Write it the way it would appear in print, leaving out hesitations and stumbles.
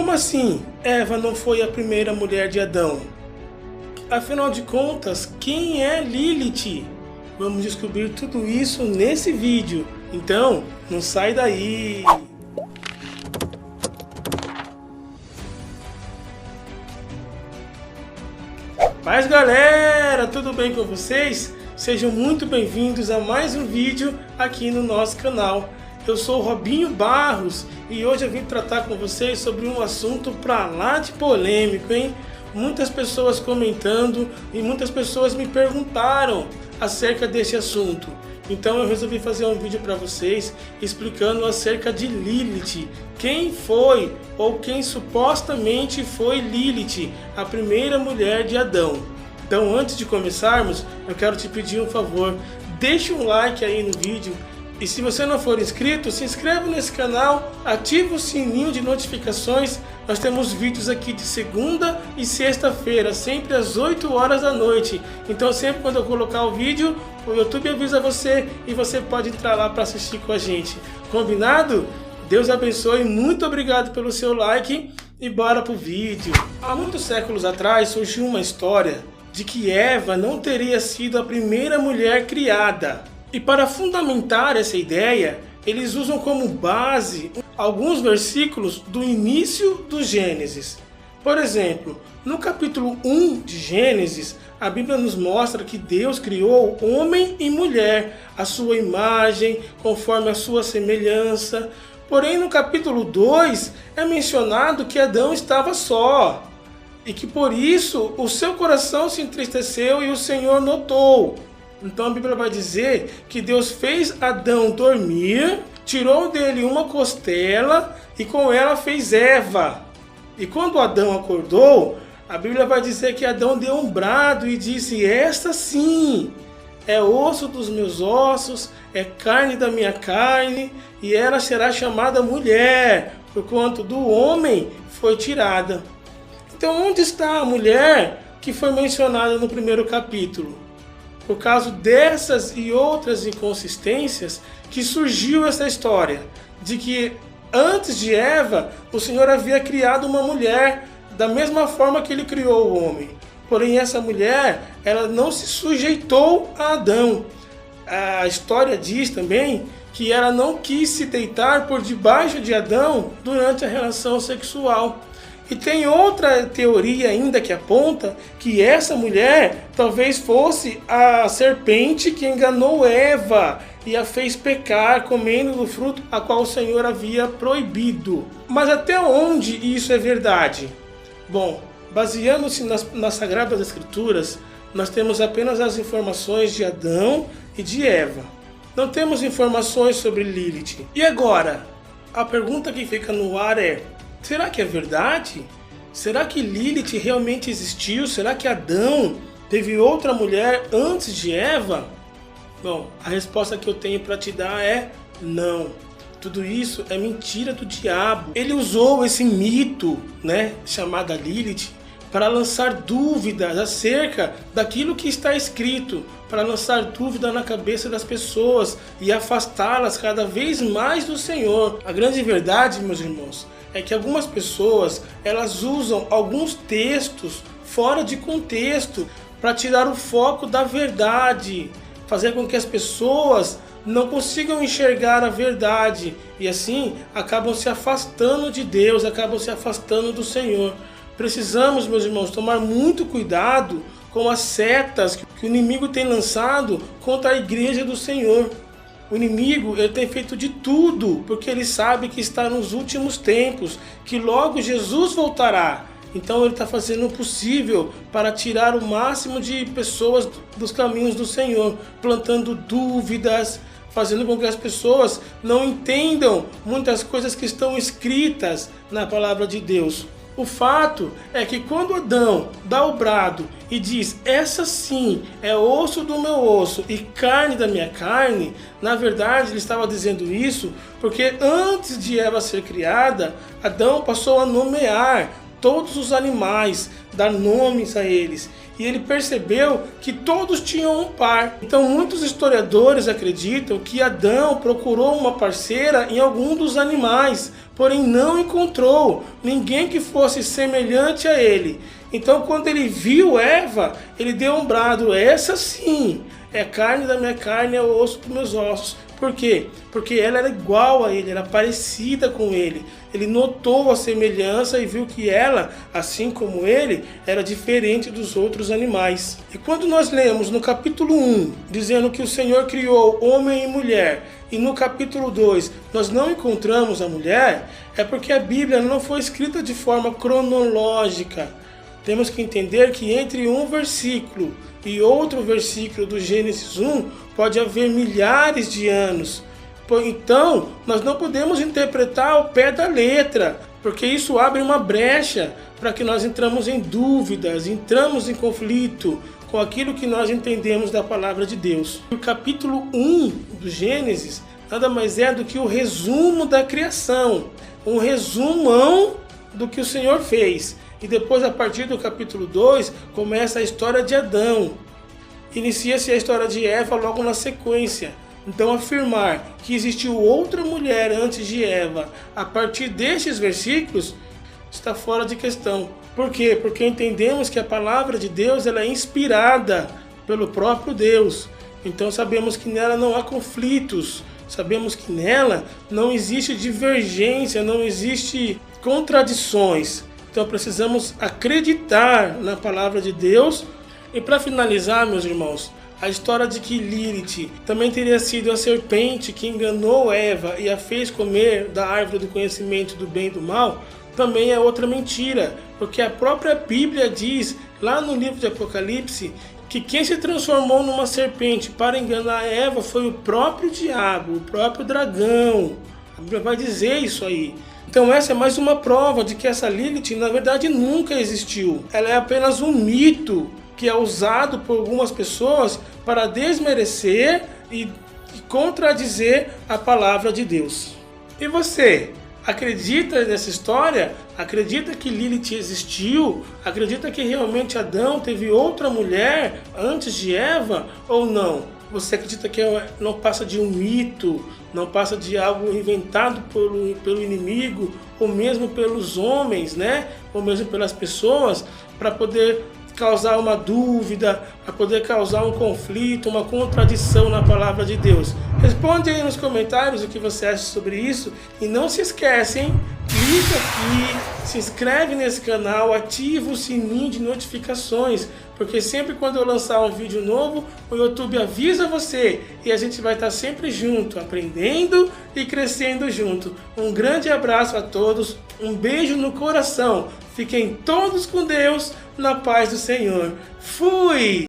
como assim Eva não foi a primeira mulher de Adão? Afinal de contas, quem é Lilith? Vamos descobrir tudo isso nesse vídeo. Então, não sai daí! Mas galera, tudo bem com vocês? Sejam muito bem-vindos a mais um vídeo aqui no nosso canal. Eu sou o Robinho Barros e hoje eu vim tratar com vocês sobre um assunto pra lá de polêmico, hein? Muitas pessoas comentando e muitas pessoas me perguntaram acerca desse assunto. Então eu resolvi fazer um vídeo para vocês explicando acerca de Lilith. Quem foi ou quem supostamente foi Lilith, a primeira mulher de Adão. Então antes de começarmos, eu quero te pedir um favor. Deixe um like aí no vídeo. E se você não for inscrito, se inscreva nesse canal, ative o sininho de notificações. Nós temos vídeos aqui de segunda e sexta-feira, sempre às 8 horas da noite. Então sempre quando eu colocar o vídeo, o YouTube avisa você e você pode entrar lá para assistir com a gente. Combinado? Deus abençoe, muito obrigado pelo seu like e bora pro vídeo. Há muitos séculos atrás surgiu uma história de que Eva não teria sido a primeira mulher criada. E para fundamentar essa ideia, eles usam como base alguns versículos do início do Gênesis. Por exemplo, no capítulo 1 de Gênesis, a Bíblia nos mostra que Deus criou homem e mulher, à sua imagem, conforme a sua semelhança. Porém, no capítulo 2 é mencionado que Adão estava só, e que por isso o seu coração se entristeceu e o Senhor notou. Então a Bíblia vai dizer que Deus fez Adão dormir, tirou dele uma costela e com ela fez Eva. E quando Adão acordou, a Bíblia vai dizer que Adão deu um brado e disse: esta sim é osso dos meus ossos, é carne da minha carne, e ela será chamada mulher, porquanto do homem foi tirada. Então onde está a mulher que foi mencionada no primeiro capítulo? Por causa dessas e outras inconsistências que surgiu essa história de que antes de Eva o Senhor havia criado uma mulher da mesma forma que ele criou o homem. Porém essa mulher, ela não se sujeitou a Adão. A história diz também que ela não quis se deitar por debaixo de Adão durante a relação sexual. E tem outra teoria ainda que aponta que essa mulher talvez fosse a serpente que enganou Eva e a fez pecar comendo do fruto a qual o Senhor havia proibido. Mas até onde isso é verdade? Bom, baseando-se nas Sagradas Escrituras, nós temos apenas as informações de Adão e de Eva. Não temos informações sobre Lilith. E agora, a pergunta que fica no ar é: será que é verdade? Será que Lilith realmente existiu? Será que Adão teve outra mulher antes de Eva? Bom, a resposta que eu tenho para te dar é não. Tudo isso é mentira do diabo. Ele usou esse mito, chamada Lilith, para lançar dúvidas acerca daquilo que está escrito, para lançar dúvida na cabeça das pessoas e afastá-las cada vez mais do Senhor. A grande verdade, meus irmãos, é que algumas pessoas, elas usam alguns textos fora de contexto para tirar o foco da verdade, fazer com que as pessoas não consigam enxergar a verdade e assim acabam se afastando de Deus, acabam se afastando do Senhor. Precisamos, meus irmãos, tomar muito cuidado com as setas que o inimigo tem lançado contra a igreja do Senhor. O inimigo, ele tem feito de tudo, porque ele sabe que está nos últimos tempos, que logo Jesus voltará. Então ele está fazendo o possível para tirar o máximo de pessoas dos caminhos do Senhor, plantando dúvidas, fazendo com que as pessoas não entendam muitas coisas que estão escritas na palavra de Deus. O fato é que quando Adão dá o brado e diz: essa sim é osso do meu osso e carne da minha carne, na verdade ele estava dizendo isso porque antes de Eva ser criada, Adão passou a nomear todos os animais, dar nomes a eles. E ele percebeu que todos tinham um par. Então muitos historiadores acreditam que Adão procurou uma parceira em algum dos animais, porém não encontrou ninguém que fosse semelhante a ele. Então quando ele viu Eva, ele deu um brado: essa sim é carne da minha carne, é osso dos meus ossos. Por quê? Porque ela era igual a ele, era parecida com ele. Ele notou a semelhança e viu que ela, assim como ele, era diferente dos outros animais. E quando nós lemos no capítulo 1, dizendo que o Senhor criou homem e mulher, e no capítulo 2 nós não encontramos a mulher, é porque a Bíblia não foi escrita de forma cronológica. Temos que entender que entre um versículo e outro versículo do Gênesis 1 pode haver milhares de anos. Então, nós não podemos interpretar ao pé da letra, porque isso abre uma brecha para que nós entramos em dúvidas, entramos em conflito com aquilo que nós entendemos da palavra de Deus. O capítulo 1 do Gênesis nada mais é do que o resumo da criação, um resumão do que o Senhor fez. E depois, a partir do capítulo 2, começa a história de Adão. Inicia-se a história de Eva logo na sequência. Então, afirmar que existiu outra mulher antes de Eva, a partir destes versículos, está fora de questão. Por quê? Porque entendemos que a palavra de Deus ela é inspirada pelo próprio Deus. Então, sabemos que nela não há conflitos. Sabemos que nela não existe divergência, não existe contradições. Então precisamos acreditar na palavra de Deus. E para finalizar, meus irmãos, a história de que Lilith também teria sido a serpente que enganou Eva e a fez comer da árvore do conhecimento do bem e do mal, também é outra mentira, porque a própria Bíblia diz, lá no livro de Apocalipse, que quem se transformou numa serpente para enganar Eva foi o próprio diabo, o próprio dragão. A Bíblia vai dizer isso aí. Então essa é mais uma prova de que essa Lilith na verdade nunca existiu. Ela é apenas um mito que é usado por algumas pessoas para desmerecer e contradizer a palavra de Deus. E você, acredita nessa história? Acredita que Lilith existiu? Acredita que realmente Adão teve outra mulher antes de Eva ou não? Você acredita que não passa de um mito, não passa de algo inventado pelo inimigo, ou mesmo pelos homens, né? Ou mesmo pelas pessoas, para poder causar uma dúvida, para poder causar um conflito, uma contradição na palavra de Deus? Responde aí nos comentários o que você acha sobre isso. E não se esquece, hein? Clica aqui, se inscreve nesse canal, ativa o sininho de notificações, porque sempre quando eu lançar um vídeo novo, o YouTube avisa você e a gente vai estar sempre junto, aprendendo e crescendo junto. Um grande abraço a todos, um beijo no coração, fiquem todos com Deus, na paz do Senhor. Fui!